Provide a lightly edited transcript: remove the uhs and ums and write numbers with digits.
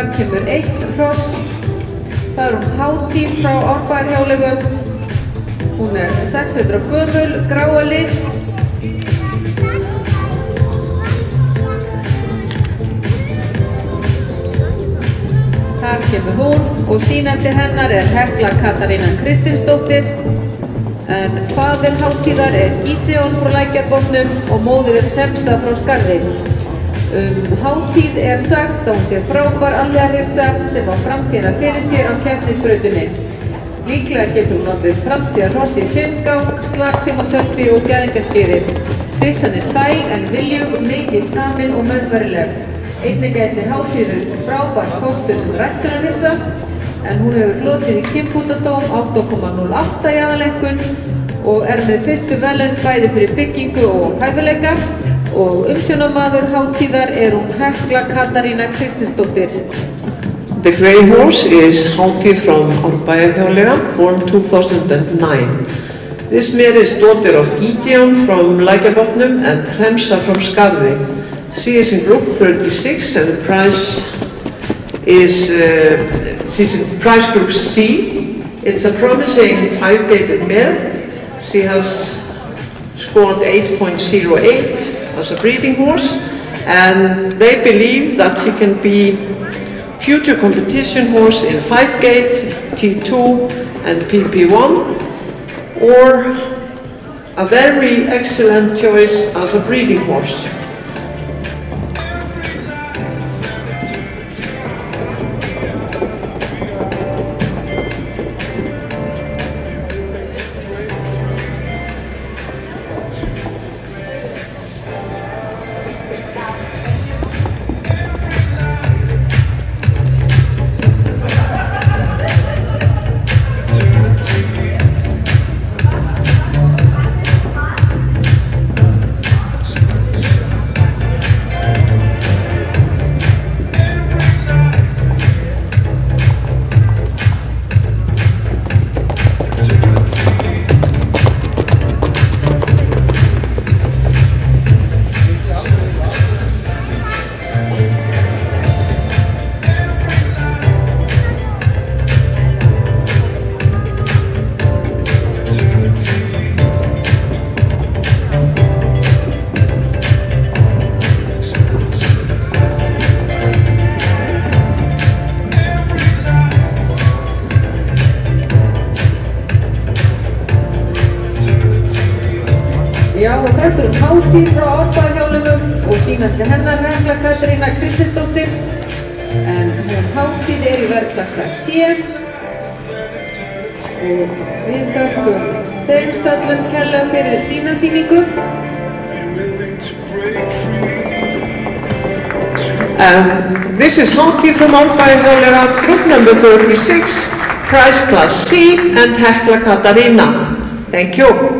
þar kemur 1 hross. Það hún Hátíð frá Árbæjarhjáleigum. Hún 6 vetra gömul, gráa lit. Þar kemur hún og sýnandi hennar Hekla Katarína Kristinsdóttir. En faðir Hátíðar Gídeon frá Lækjarbotnum og móðir Hremsa frá Skarði. Hátíð sagt að hún sé frábær alvegarissa sem á framtíðina fyrir sér á keppnisbrautinni. Líklega getur hún orðið framtíðarhross í fimmgang, slagtímatölti og gæðingaskeiði. Hrissan þæg en viljug, mikið tamin og meðfærileg. Einnig gæti Hátíður frábær kostur sem ræktunarhissa, en hún hefur hlotið í kynbútadóm 8,08 í aðaleinkunn og með fyrstu verðlaun bæði fyrir byggingu og hæfileika. Og umsjónarmaður Hátíðar hún Hekla Katarína Kristinsdóttir. The grey horse is Hátíð from Árbæjarhjáleiga, born 2009. This mare is daughter of Gídeon from Lækjarbotnum and Hremsa from Skarði. She is in group 36 and the prize is she's in prize group C. It's a promising 5-gated mare. She has scored 8.08 as a breeding horse, and they believe that she can be future competition horse in 5-gate, T2 and PP1, or a very excellent choice as a breeding horse. Já, og þetta Hátíð frá Árbæjarhjáleigum og sýnandi hennar Hekla Katarína Kristinsdóttir. En hún Hátíð í verðklassa C. Og við þökkum þeim stöllum kærlega fyrir sína sýningu. This is Hátíð from Árbæjarhjáleiga, group number 36, prize class C and Hekla Katarína. Thank you.